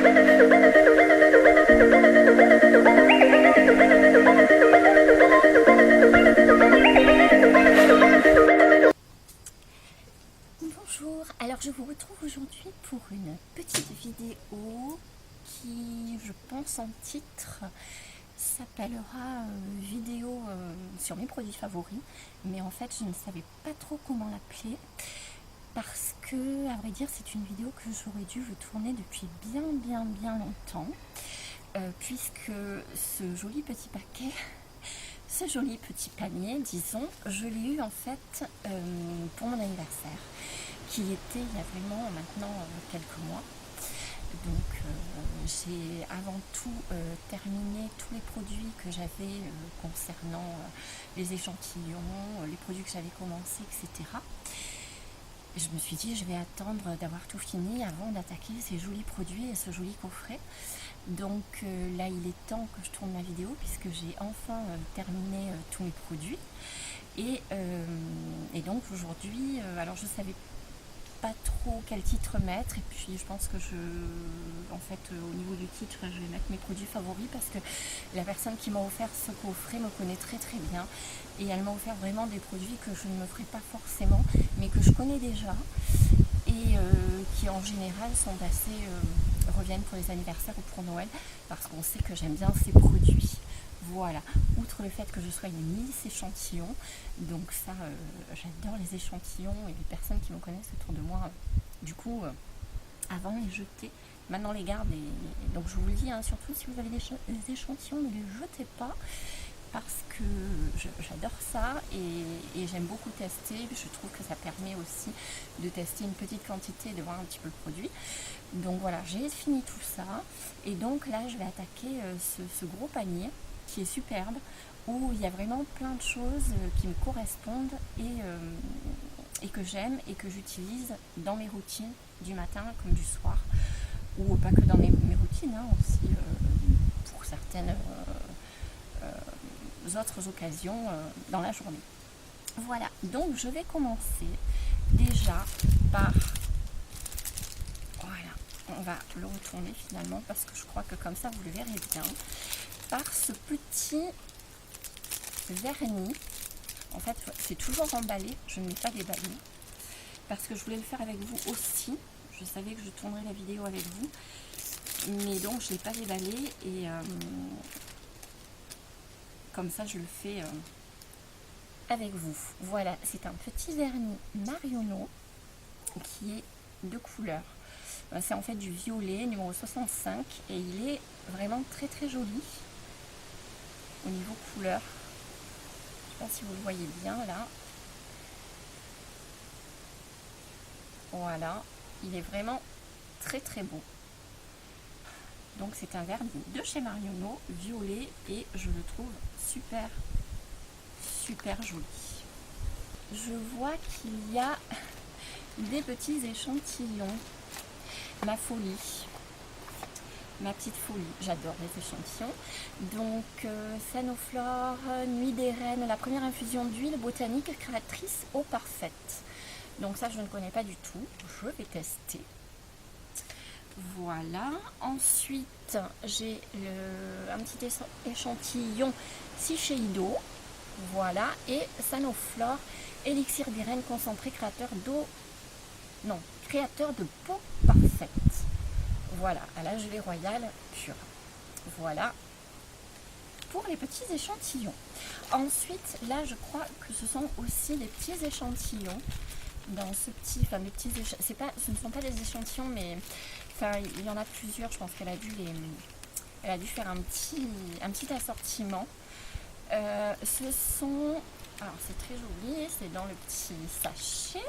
Bonjour, alors je vous retrouve aujourd'hui pour une petite vidéo qui, je pense en titre, s'appellera vidéo sur mes produits favoris, mais en fait je ne savais pas trop comment l'appeler parce que, à vrai dire, c'est une vidéo que j'aurais dû vous tourner depuis bien longtemps, puisque ce joli petit paquet, ce joli petit panier, disons, je l'ai eu en fait pour mon anniversaire, qui était il y a vraiment maintenant quelques mois. Donc j'ai avant tout terminé tous les produits que j'avais concernant les échantillons, les produits que j'avais commencé, etc. Et je me suis dit, je vais attendre d'avoir tout fini avant d'attaquer ces jolis produits et ce joli coffret. Donc là, il est temps que je tourne ma vidéo puisque j'ai enfin terminé tous mes produits. Et donc aujourd'hui, alors je savais pas trop quel titre mettre, et puis je pense que en fait au niveau du titre je vais mettre mes produits favoris parce que la personne qui m'a offert ce coffret me connaît très bien et elle m'a offert vraiment des produits que je ne me ferai pas forcément mais que je connais déjà et qui en général sont assez reviennent pour les anniversaires ou pour Noël parce qu'on sait que j'aime bien ces produits. Voilà, outre le fait que je sois une Miss échantillon, donc ça, j'adore les échantillons et les personnes qui me connaissent autour de moi, du coup, avant les jeter, maintenant les garde. Et donc je vous le dis, hein, surtout si vous avez des échantillons, ne les jetez pas, parce que j'adore ça et j'aime beaucoup tester. Je trouve que ça permet aussi de tester une petite quantité et de voir un petit peu le produit. Donc voilà, j'ai fini tout ça, et donc là je vais attaquer ce gros panier qui est superbe, où il y a vraiment plein de choses qui me correspondent et que j'aime et que j'utilise dans mes routines du matin comme du soir, ou pas que dans mes routines, hein, aussi pour certaines autres occasions dans la journée. Voilà, donc je vais commencer déjà par, voilà, on va le retourner finalement parce que je crois que comme ça vous le verrez bien, par ce petit vernis. En fait c'est toujours emballé, je ne l'ai pas déballé parce que je voulais le faire avec vous aussi. Je savais que je tournerais la vidéo avec vous, mais donc je ne l'ai pas déballé et comme ça je le fais avec vous. Voilà, c'est un petit vernis Marionneau qui est de couleur. C'est en fait du violet numéro 65 et il est vraiment très joli au niveau couleur. Je ne sais pas si vous le voyez bien là. Voilà, il est vraiment très beau. Donc c'est un vernis de chez Marionneau, violet, et je le trouve super joli. Je vois qu'il y a des petits échantillons. Ma folie, ma petite folie, j'adore les échantillons. Donc Sanoflore, Nuit des Reines, la première infusion d'huile botanique créatrice eau parfaite. Donc ça je ne connais pas du tout, je vais tester. Voilà, ensuite j'ai un petit échantillon Shiseido, voilà, et Sanoflore, élixir des reines concentré créateur de peau parfaite. Voilà, à la gelée royale pure. Voilà pour les petits échantillons. Ensuite, là je crois que ce sont aussi des petits échantillons dans ce petit, enfin des petits ce ne sont pas des échantillons, mais enfin il y en a plusieurs. Je pense qu'elle a dû faire un petit assortiment. Ce sont, alors c'est très joli, c'est dans le petit sachet.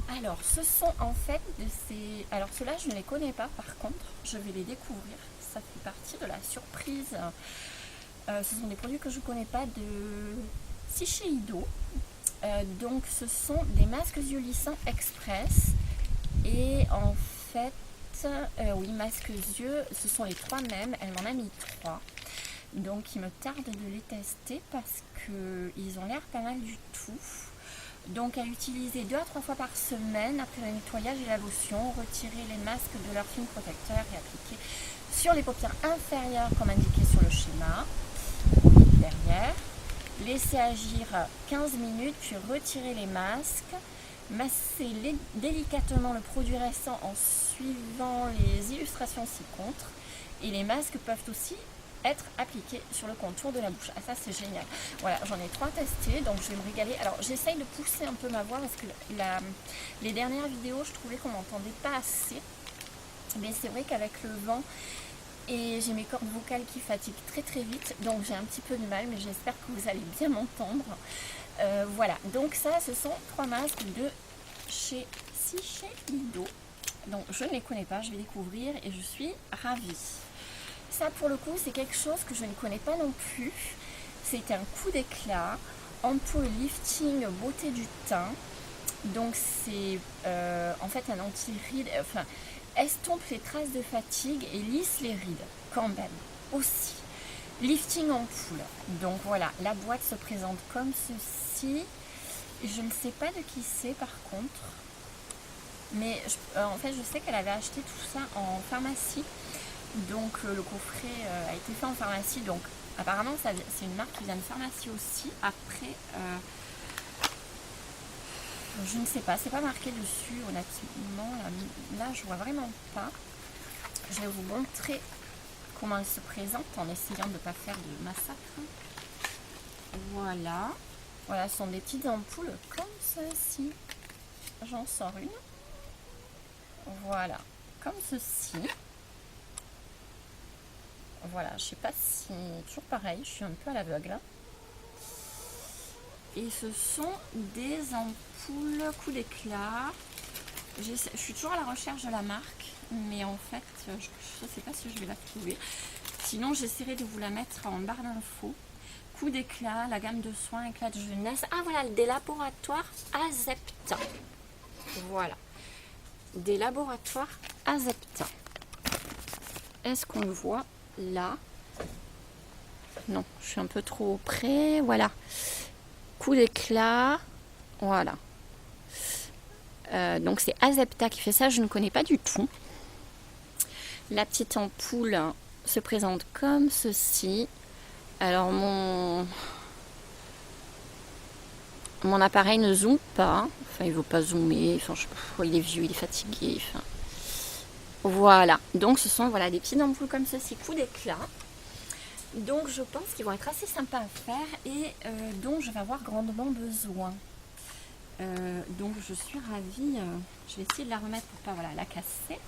Alors ce sont en fait de ces, alors ceux-là je ne les connais pas, par contre je vais les découvrir, ça fait partie de la surprise. Ce sont des produits que je ne connais pas de Shiseido. Donc ce sont des masques yeux lissants express, et en fait oui, masques yeux, ce sont les 3 mêmes, elle m'en a mis 3, donc il me tarde de les tester parce que ils ont l'air pas mal du tout. Donc à utiliser 2 à 3 fois par semaine après le nettoyage et la lotion. Retirer les masques de leur film protecteur et appliquer sur les paupières inférieures comme indiqué sur le schéma. Derrière. Laisser agir 15 minutes puis retirer les masques. Masser délicatement le produit restant en suivant les illustrations ci-contre. Et les masques peuvent aussi être appliqués sur le contour de la bouche. Ah, ça c'est génial. Voilà, j'en ai 3 testés, donc je vais me régaler. Alors j'essaye de pousser un peu ma voix parce que les dernières vidéos, je trouvais qu'on m'entendait pas assez. Mais c'est vrai qu'avec le vent et j'ai mes cordes vocales qui fatiguent très très vite, donc j'ai un petit peu de mal, mais j'espère que vous allez bien m'entendre. Voilà, donc ça, ce sont 3 masques de chez Shiseido. Donc je ne les connais pas, je vais découvrir et je suis ravie. Ça pour le coup c'est quelque chose que je ne connais pas non plus. C'est un coup d'éclat, ampoule lifting beauté du teint. Donc c'est en fait un anti-rides, enfin estompe les traces de fatigue et lisse les rides quand même aussi. Lifting ampoule. Donc voilà, la boîte se présente comme ceci. Je ne sais pas de qui c'est par contre. Mais en fait je sais qu'elle avait acheté tout ça en pharmacie. Donc le coffret a été fait en pharmacie. Donc apparemment c'est une marque qui vient de pharmacie aussi. Après je ne sais pas, c'est pas marqué dessus honnêtement. Là je vois vraiment pas. Je vais vous montrer comment elle se présente en essayant de ne pas faire de massacre. Voilà. Voilà, ce sont des petites ampoules comme ceci. J'en sors une. Voilà, comme ceci. Voilà, je sais pas si... Toujours pareil, je suis un peu à l'aveugle. Hein. Et ce sont des ampoules coup d'éclat. Je suis toujours à la recherche de la marque. Mais en fait, je ne sais pas si je vais la trouver. Sinon, j'essaierai de vous la mettre en barre d'infos. Coup d'éclat, la gamme de soins, éclat de jeunesse. Ah voilà, des laboratoires Azepta. Voilà. Des laboratoires Azepta. Est-ce qu'on le voit là? Non, je suis un peu trop près. Voilà. Coup d'éclat. Voilà. Donc c'est Azepta qui fait ça. Je ne connais pas du tout. La petite ampoule se présente comme ceci. Alors mon appareil ne zoome pas. Enfin, il ne veut pas zoomer. Enfin, il est vieux, il est fatigué. Enfin, voilà. Donc ce sont des petites ampoules comme ceci, coup d'éclat. Donc je pense qu'ils vont être assez sympas à faire et dont je vais avoir grandement besoin. Donc je suis ravie. Je vais essayer de la remettre pour pas la casser.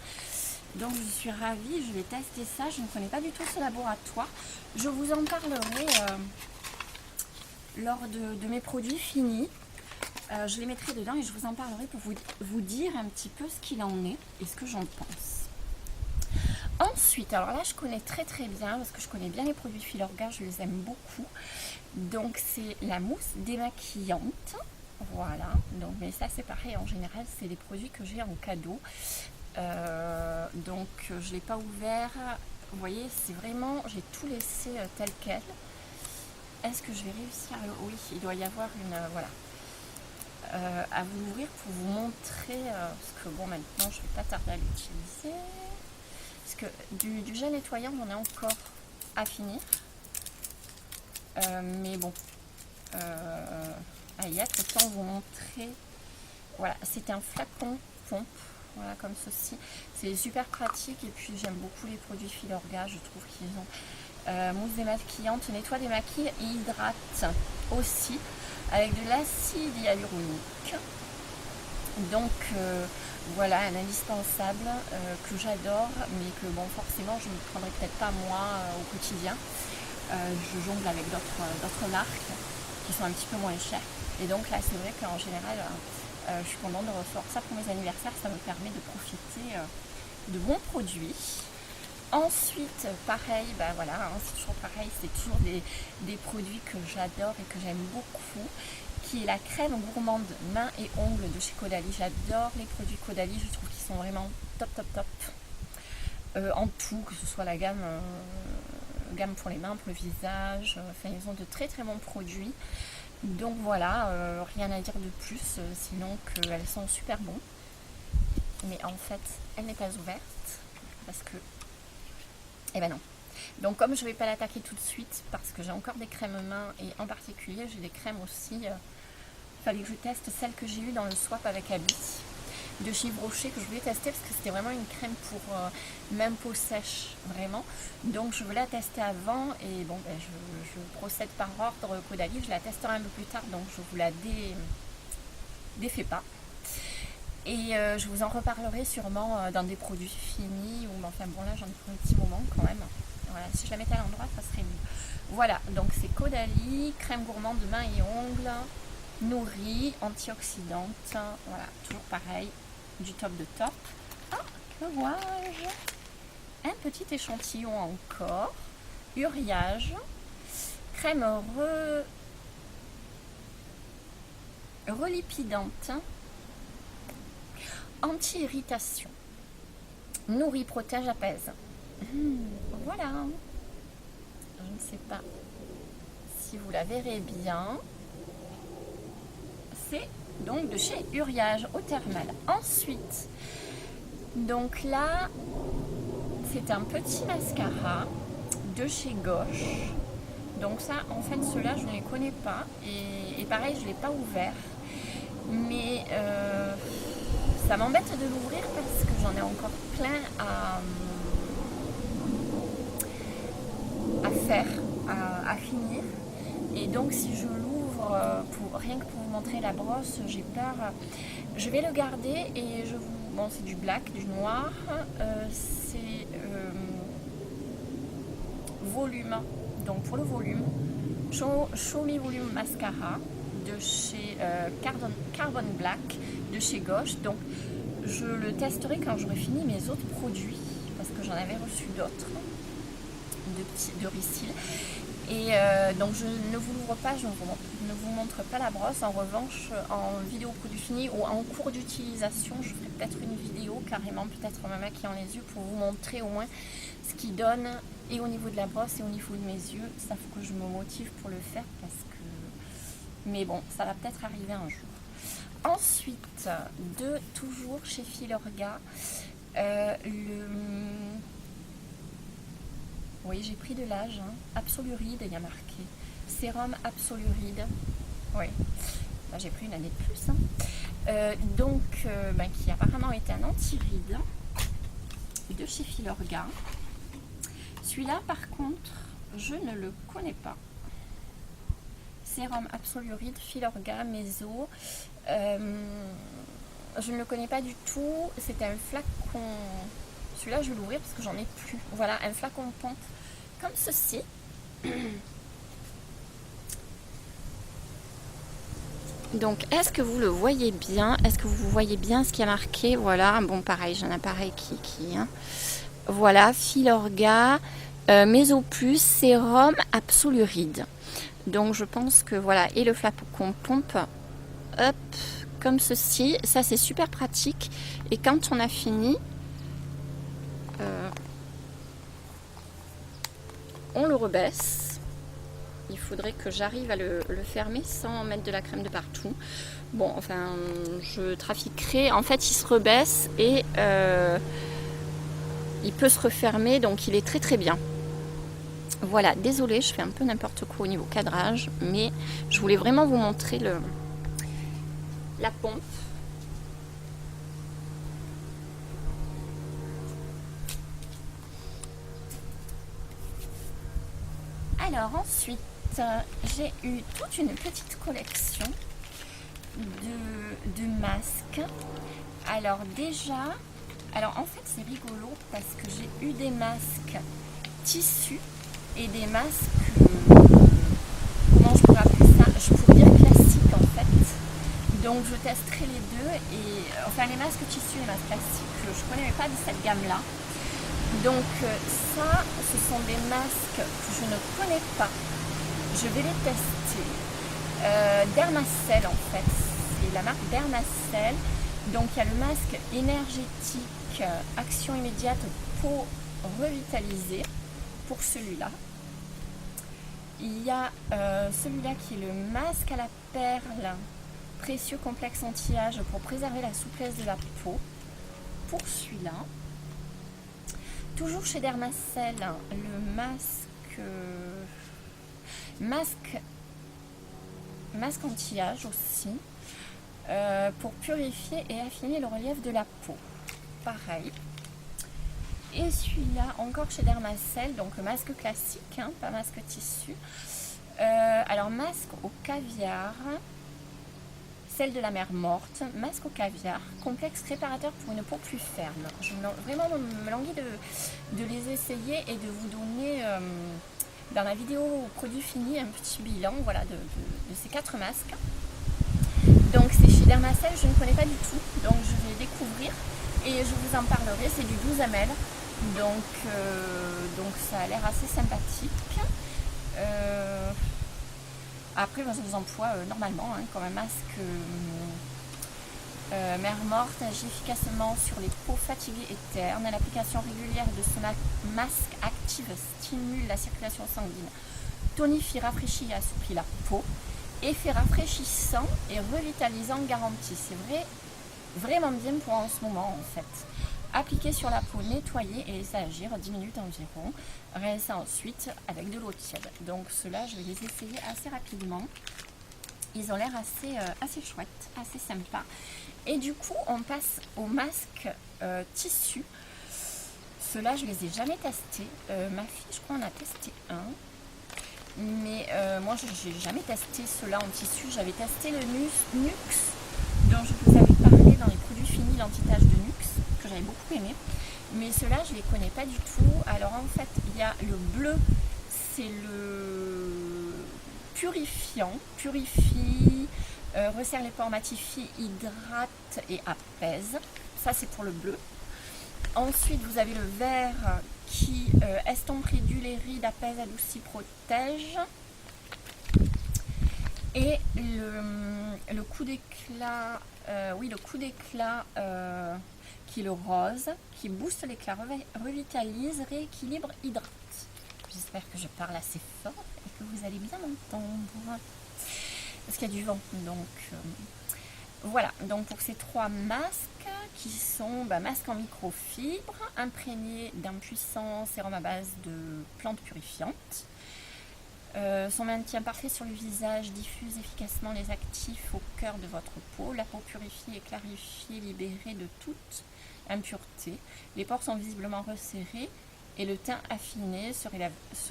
Donc je suis ravie, je vais tester ça. Je ne connais pas du tout ce laboratoire. Je vous en parlerai lors de mes produits finis. Je les mettrai dedans et je vous en parlerai pour vous dire un petit peu ce qu'il en est et ce que j'en pense. Ensuite, alors là je connais très très bien parce que je connais bien les produits Filorga, je les aime beaucoup. Donc c'est la mousse démaquillante. Voilà, donc mais ça c'est pareil, en général c'est des produits que j'ai en cadeau. Donc je ne l'ai pas ouvert. Vous voyez, c'est vraiment, j'ai tout laissé tel quel. Est-ce que je vais réussir à... Oui, il doit y avoir une... voilà. À vous l'ouvrir pour vous montrer, parce que bon, maintenant je ne vais pas tarder à l'utiliser. Parce que du gel nettoyant, on est encore à finir. Mais bon, il y a que temps vous montrer. Voilà, c'est un flacon pompe. Voilà, comme ceci. C'est super pratique et puis j'aime beaucoup les produits Filorga. Je trouve qu'ils ont mousse démaquillante, nettoie, démaquille et hydrate aussi avec de l'acide hyaluronique. Donc voilà, un indispensable que j'adore, mais que bon, forcément je ne prendrai peut-être pas moi au quotidien. Je jongle avec d'autres marques qui sont un petit peu moins chères. Et donc là, c'est vrai qu'en général, je suis contente de recevoir ça pour mes anniversaires. Ça me permet de profiter de bons produits. Ensuite, pareil, c'est toujours pareil. C'est toujours des produits que j'adore et que j'aime beaucoup. Qui est la crème gourmande mains et ongles de chez Caudalie. J'adore les produits Caudalie. Je trouve qu'ils sont vraiment top, top, top. En tout, que ce soit la gamme pour les mains, pour le visage. Enfin, ils ont de très, très bons produits. Donc voilà, rien à dire de plus, sinon qu'elles sont super bonnes. Mais en fait, elle n'est pas ouverte parce que... Eh ben non. Donc comme je ne vais pas l'attaquer tout de suite parce que j'ai encore des crèmes main et en particulier j'ai des crèmes aussi. Il fallait que je teste celle que j'ai eue dans le swap avec Abby de chez Brochet que je voulais tester parce que c'était vraiment une crème pour même peau sèche vraiment. Donc je voulais la tester avant et bon ben, je procède par ordre Caudalie. Je la testerai un peu plus tard donc je vous la défais pas. Et je vous en reparlerai sûrement dans des produits finis ou enfin bon là j'en ai pour un petit moment quand même. Voilà, si je la mettais à l'endroit ça serait mieux. Voilà, donc c'est Caudalie, crème gourmande de mains et ongles, nourrie, antioxydante, voilà, toujours pareil, du top de top. Ah, que vois-je? Un petit échantillon encore, Uriage, crème relipidante, anti-irritation, nourrit, protège, apaise. Voilà, je ne sais pas si vous la verrez bien. C'est donc de chez Uriage au thermal. Ensuite, donc là, c'est un petit mascara de chez Gauche. Donc ça, en fait, ceux-là, je ne les connais pas. Et pareil, je ne l'ai pas ouvert. Mais ça m'embête de l'ouvrir parce que j'en ai encore plein à faire, à finir. Et donc si je l'ouvre rien que pour vous montrer la brosse, j'ai peur. Je vais le garder et je vous... Bon, c'est du black, du noir. C'est volume. Donc pour le volume, Show Me Volume Mascara de chez Carbon Black de chez Gauche. Donc je le testerai quand j'aurai fini mes autres produits parce que j'en avais reçu d'autres de Ristil. Et donc je ne vous l'ouvre pas, je ne vous montre pas la brosse. En revanche, en vidéo produit fini ou en cours d'utilisation, je ferai peut-être une vidéo carrément, peut-être me maquillant les yeux pour vous montrer au moins ce qu'il donne et au niveau de la brosse et au niveau de mes yeux. Ça faut que je me motive pour le faire parce que... Mais bon, ça va peut-être arriver un jour. Ensuite, toujours chez Filorga, oui, j'ai pris de l'âge, hein. Absoluride, il y a marqué. Sérum Absoluride. Oui, bah, j'ai pris une année de plus. Hein. Qui apparemment est un anti-ride de chez Filorga. Celui-là, par contre, je ne le connais pas. Sérum Absoluride, Filorga, Meso. Je ne le connais pas du tout. C'est un flacon. Celui-là, je vais l'ouvrir parce que j'en ai plus. Voilà, un flacon pompe comme ceci. Donc, est-ce que vous le voyez bien? Est-ce que vous voyez bien ce qui a marqué? Voilà, bon, pareil, j'ai un appareil qui hein. Voilà, Filorga, Meso Plus, Sérum Absoluride. Donc, je pense que voilà, et le flacon pompe, hop, comme ceci. Ça, c'est super pratique. Et quand on a fini, on le rebaisse. Il faudrait que j'arrive à le fermer sans mettre de la crème de partout. Bon, enfin, je trafiquerai. En fait, il se rebaisse et il peut se refermer, donc il est très très bien. Voilà, désolée, je fais un peu n'importe quoi au niveau cadrage, mais je voulais vraiment vous montrer la pompe. Alors ensuite, j'ai eu toute une petite collection de masques. Alors déjà, en fait c'est rigolo parce que j'ai eu des masques tissus et des masques, comment je pourrais appeler ça? Je pourrais dire classiques en fait. Donc je testerai les deux et enfin les masques tissus et les masques classiques, je ne connais pas de cette gamme-là. Donc ça, ce sont des masques que je ne connais pas. Je vais les tester. Dermacell en fait, c'est la marque Dermacell. Donc il y a le masque énergétique, action immédiate, peau revitalisée pour celui-là. Il y a celui-là qui est le masque à la perle, précieux complexe anti-âge pour préserver la souplesse de la peau. Pour celui-là, toujours chez Dermacell, le masque anti-âge aussi, pour purifier et affiner le relief de la peau. Pareil. Et celui-là, encore chez Dermacell, donc le masque classique, hein, pas masque tissu. Alors, masque au caviar, celle de la mer morte, masque au caviar, complexe réparateur pour une peau plus ferme. Je vraiment me languis de les essayer et de vous donner dans la vidéo produit fini un petit bilan, voilà, de ces 4 masques. Donc c'est chez Dermacell, je ne connais pas du tout, donc je vais découvrir et je vous en parlerai. C'est du 12 ml, donc ça a l'air assez sympathique. Après, je vous emploie normalement, hein, comme un masque mer morte, agit efficacement sur les peaux fatiguées et ternes. L'application régulière de ce masque active, stimule la circulation sanguine, tonifie, rafraîchit et assouplit la peau. Effet rafraîchissant et revitalisant garanti. C'est vraiment bien pour en ce moment en fait. Appliquer sur la peau, nettoyer et laisser agir 10 minutes environ. Rincer ensuite avec de l'eau tiède. Donc ceux-là, je vais les essayer assez rapidement. Ils ont l'air assez chouettes, assez sympas. Et du coup, on passe au masque tissu. Ceux-là, je les ai jamais testés. Ma fille, je crois, en a testé un. Mais moi, je n'ai jamais testé ceux-là en tissu. J'avais testé le Nux, dont je vous avais parlé dans les produits finis, l'anti-tache de Nux, que j'avais beaucoup aimé. Mais ceux-là, je ne les connais pas du tout. Alors en fait, il y a le bleu, c'est le purifiant, purifie, resserre les pores, matifie, hydrate et apaise. Ça, c'est pour le bleu. Ensuite, vous avez le vert qui estompe, réduit les rides, apaise, adoucit, protège. Et le coup d'éclat, qui est le rose, qui booste l'éclat, revitalise, rééquilibre, hydrate. J'espère que je parle assez fort et que vous allez bien m'entendre. Parce qu'il y a du vent, donc voilà. Donc pour ces 3 masques qui sont masques en microfibre, imprégnés d'un puissant sérum à base de plantes purifiantes. Son maintien parfait sur le visage diffuse efficacement les actifs au cœur de votre peau. La peau purifiée et clarifiée, libérée de toute impureté. Les pores sont visiblement resserrés et le teint affiné se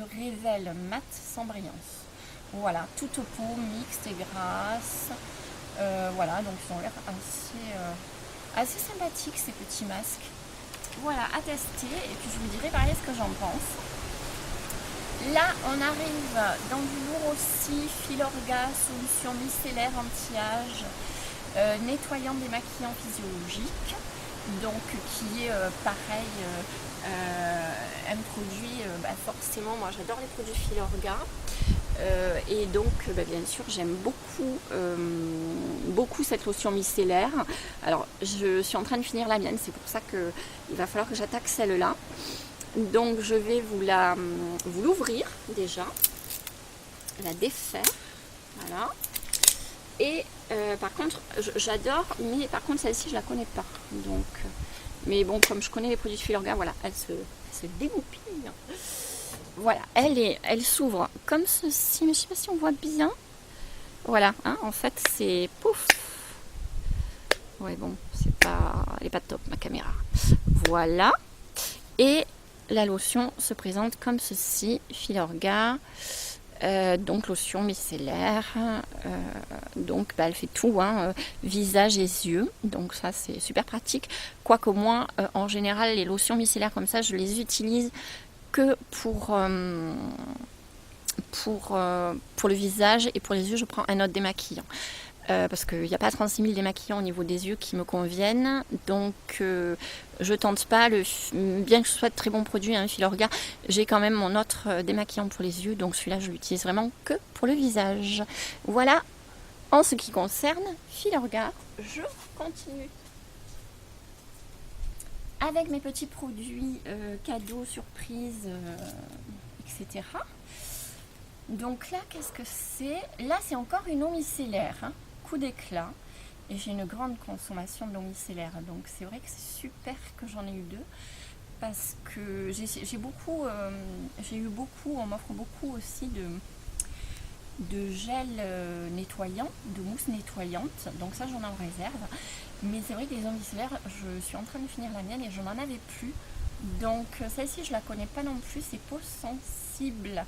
révèle mat sans brillance. Voilà, toute peau mixte et grasse. Voilà, donc ils ont l'air assez sympathiques ces petits masques. Voilà, à tester et puis je vous dirai pareil ce que j'en pense. Là, on arrive dans du lourd aussi, Filorga, solution micellaire anti-âge, nettoyant démaquillant physiologique, donc qui est pareil, un produit, forcément, moi j'adore les produits Filorga, et donc bien sûr j'aime beaucoup cette lotion micellaire. Alors je suis en train de finir la mienne, c'est pour ça qu'il va falloir que j'attaque celle-là. Donc je vais vous l'ouvrir déjà, la défaire, voilà. Et par contre, j'adore, mais par contre celle-ci je la connais pas. Donc, mais bon, comme je connais les produits de Filorga, voilà, elle se dégoupille. Voilà, elle s'ouvre comme ceci, mais je sais pas si on voit bien. Voilà, hein, en fait c'est pouf. Ouais bon, elle est pas top ma caméra. Voilà. Et la lotion se présente comme ceci, Filorga, donc lotion micellaire, donc elle fait tout, hein, visage et yeux, donc ça c'est super pratique, quoique moi en général les lotions micellaires comme ça je les utilise que pour le visage, et pour les yeux je prends un autre démaquillant. Parce qu'il n'y a pas 36 000 démaquillants au niveau des yeux qui me conviennent, donc je tente pas, bien que ce soit de très bons produits, hein, Filorga, j'ai quand même mon autre démaquillant pour les yeux, donc celui-là je l'utilise vraiment que pour le visage. Voilà, en ce qui concerne Filorga, je continue avec mes petits produits cadeaux, surprises, etc. Donc là, qu'est-ce que c'est? Là, c'est encore une eau micellaire, hein, coup d'éclat. Et j'ai une grande consommation d'eau micellaire. Donc c'est vrai que c'est super que j'en ai eu deux. Parce que j'ai beaucoup, on m'offre beaucoup aussi de gel nettoyant, de mousse nettoyante. Donc ça, j'en ai en réserve. Mais c'est vrai que les eaux micellaires, je suis en train de finir la mienne et je n'en avais plus. Donc celle-ci, je la connais pas non plus. C'est peau sensible.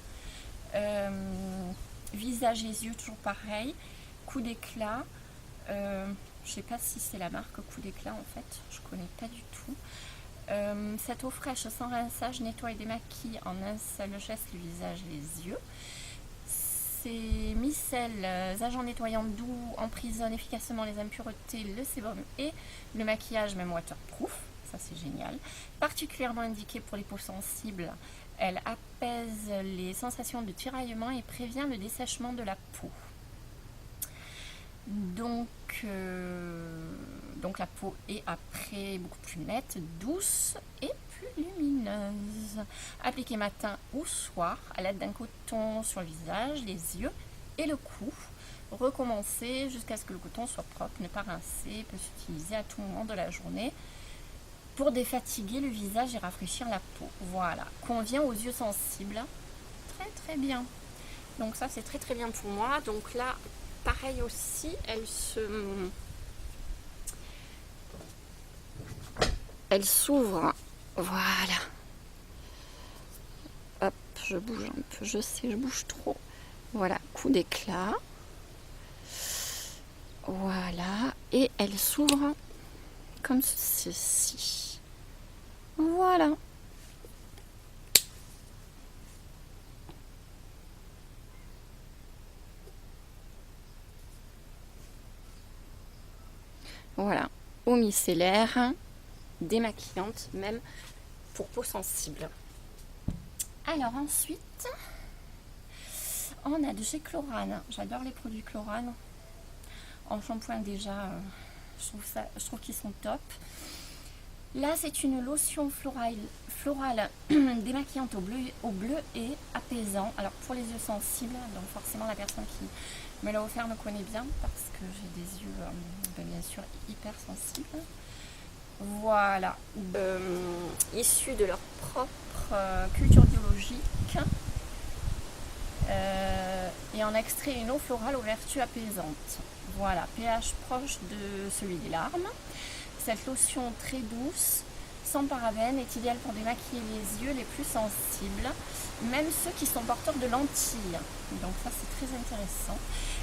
Visage et yeux, toujours pareil. Coup d'éclat. Je sais pas si c'est la marque coup d'éclat en fait. Je connais pas du tout. Cette eau fraîche sans rinçage nettoie et démaquille en un seul geste le visage et les yeux. Ces micelles, agents nettoyants doux, emprisonnent efficacement les impuretés, le sébum et le maquillage, même waterproof. Ça c'est génial. Particulièrement indiquée pour les peaux sensibles, elle apaise les sensations de tiraillement et prévient le dessèchement de la peau. Donc la peau est après beaucoup plus nette, douce et plus lumineuse. Appliquez matin ou soir à l'aide d'un coton sur le visage, les yeux et le cou. Recommencez jusqu'à ce que le coton soit propre, ne pas rincer, peut s'utiliser à tout moment de la journée pour défatiguer le visage et rafraîchir la peau. Voilà, convient aux yeux sensibles. Très très bien. Donc ça c'est très très bien pour moi. Donc là, pareil aussi, elle s'ouvre. Voilà. Hop, je bouge un peu. Je sais, je bouge trop. Voilà, coup d'éclat. Voilà. Et elle s'ouvre comme ceci. Voilà. Voilà. Eau micellaire, démaquillante, même pour peau sensible. Alors ensuite, on a de chez Chlorane. J'adore les produits Chlorane. En shampoing déjà, je trouve qu'ils sont top. Là, c'est une lotion florale démaquillante au bleu et apaisant. Alors pour les yeux sensibles, donc forcément la personne qui me l'a offert me connaît bien parce que j'ai des yeux bien sûr hyper sensibles. Voilà, issus de leur propre culture biologique et en extrait une eau florale aux vertus apaisantes. Voilà, pH proche de celui des larmes. Cette lotion très douce, sans parabènes, est idéale pour démaquiller les yeux les plus sensibles, même ceux qui sont porteurs de lentilles. Donc ça c'est très intéressant.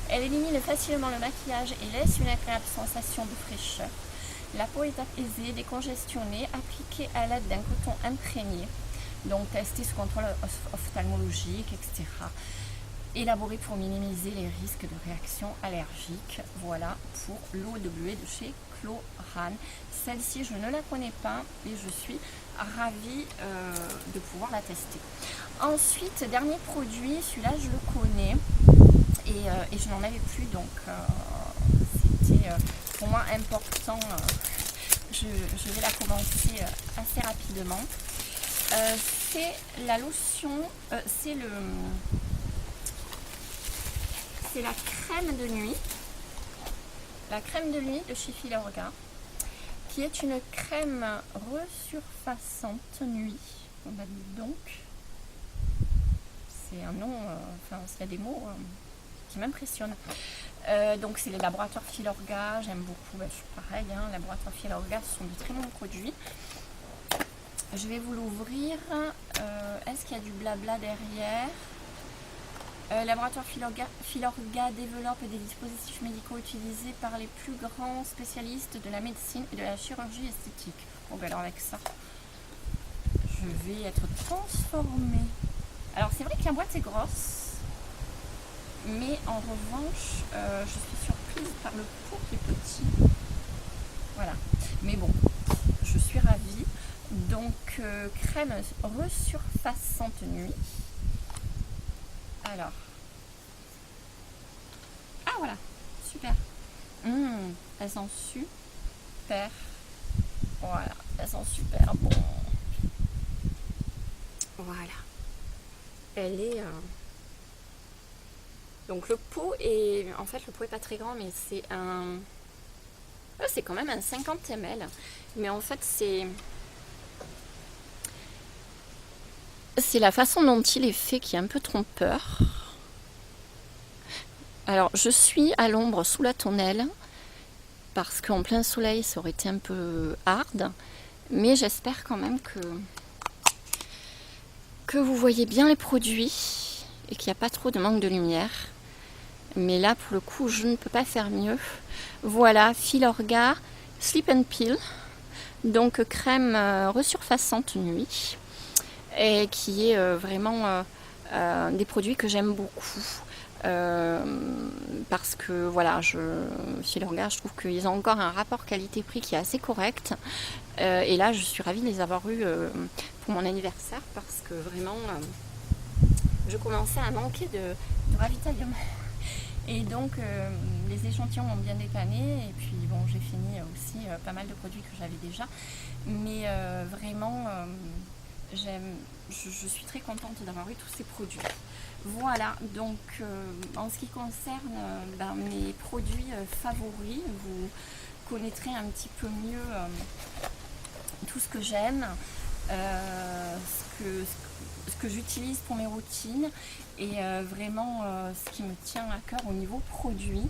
Elle élimine facilement le maquillage et laisse une agréable sensation de fraîcheur. La peau est apaisée, décongestionnée, appliquée à l'aide d'un coton imprégné, donc testé sous contrôle ophtalmologique, etc. Élaboré pour minimiser les risques de réactions allergiques. Voilà pour l'eau de bleuet de chez Chlorane. Celle-ci, je ne la connais pas et je suis ravie de pouvoir la tester. Ensuite, dernier produit, celui-là je le connais et je n'en avais plus, donc c'était pour moi important. Je vais la commencer assez rapidement. C'est la lotion, c'est la crème de nuit. La crème de nuit de chez Filorga, qui est une crème resurfaçante nuit. On a dit donc. C'est un nom, il y a des mots qui m'impressionnent. Donc c'est les laboratoires Filorga, j'aime beaucoup, je suis pareil, hein, laboratoires Filorga, ce sont de très bons produits. Je vais vous l'ouvrir. Est-ce qu'il y a du blabla derrière? Laboratoire Filorga développe des dispositifs médicaux utilisés par les plus grands spécialistes de la médecine et de la chirurgie esthétique. Bon ben alors avec ça, je vais être transformée. Alors c'est vrai que la boîte est grosse, mais en revanche, je suis surprise par le pot qui est petit. Voilà, mais bon, je suis ravie. Donc crème resurfaçante nuit. Alors, ah voilà, super. Elle sent super. Voilà, elle sent super bon. Voilà. Elle est Donc le pot est, en fait le pot est pas très grand, mais c'est un, c'est quand même un 50 ml. Mais en fait c'est la façon dont il est fait qui est un peu trompeur. Alors je suis à l'ombre sous la tonnelle parce qu'en plein soleil ça aurait été un peu hard, mais j'espère quand même que vous voyez bien les produits et qu'il n'y a pas trop de manque de lumière. Mais là pour le coup je ne peux pas faire mieux. Voilà, Filorga Sleep and Peel, donc crème resurfaçante nuit, et qui est vraiment des produits que j'aime beaucoup. Parce que voilà, Filorga, je trouve qu'ils ont encore un rapport qualité-prix qui est assez correct. Et là, je suis ravie de les avoir eus pour mon anniversaire parce que vraiment, je commençais à manquer de ravitaillement. Et donc, les échantillons m'ont bien dépanné. Et puis, bon, j'ai fini aussi pas mal de produits que j'avais déjà. Mais vraiment, je suis très contente d'avoir eu tous ces produits. Voilà, donc en ce qui concerne mes produits favoris, vous connaîtrez un petit peu mieux tout ce que j'aime, ce que j'utilise pour mes routines et vraiment ce qui me tient à cœur au niveau produit.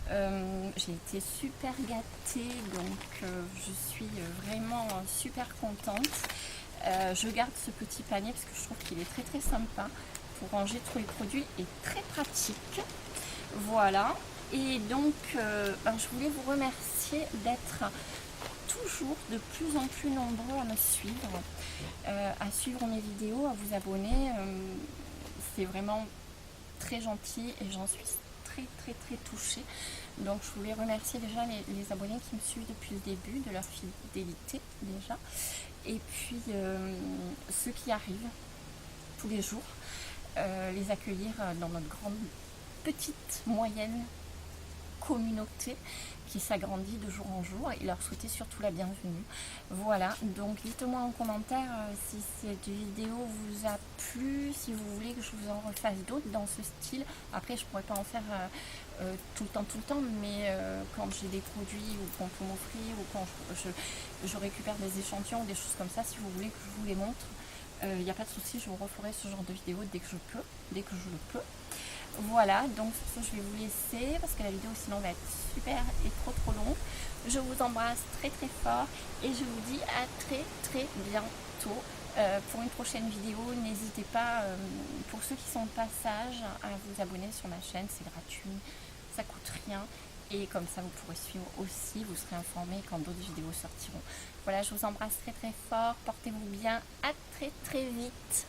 J'ai été super gâtée, donc je suis vraiment super contente. Je garde ce petit panier parce que je trouve qu'il est très très sympa pour ranger tous les produits et très pratique. Voilà, et donc je voulais vous remercier d'être toujours de plus en plus nombreux à me suivre, à suivre mes vidéos, à vous abonner. C'est vraiment très gentil et j'en suis très très très touchée. Donc je voulais remercier déjà les abonnés qui me suivent depuis le début, de leur fidélité déjà, et puis ceux qui arrivent tous les jours, les accueillir dans notre grande, petite, moyenne communauté qui s'agrandit de jour en jour et leur souhaiter surtout la bienvenue. Voilà, donc dites-moi en commentaire si cette vidéo vous a plu, si vous voulez que je vous en refasse d'autres dans ce style. Après je pourrais pas en faire tout le temps, mais quand j'ai des produits ou qu'on peut m'offrir ou quand je récupère des échantillons ou des choses comme ça, si vous voulez que je vous les montre, il n'y a pas de souci, je vous referai ce genre de vidéo dès que je le peux. Voilà, donc sur ce je vais vous laisser parce que la vidéo sinon va être super et trop longue. Je vous embrasse très très fort et je vous dis à très très bientôt pour une prochaine vidéo. N'hésitez pas, pour ceux qui sont de passage, à vous abonner sur ma chaîne, c'est gratuit, ça coûte rien. Et comme ça vous pourrez suivre aussi, vous serez informés quand d'autres vidéos sortiront. Voilà, je vous embrasse très très fort, portez-vous bien, à très très vite.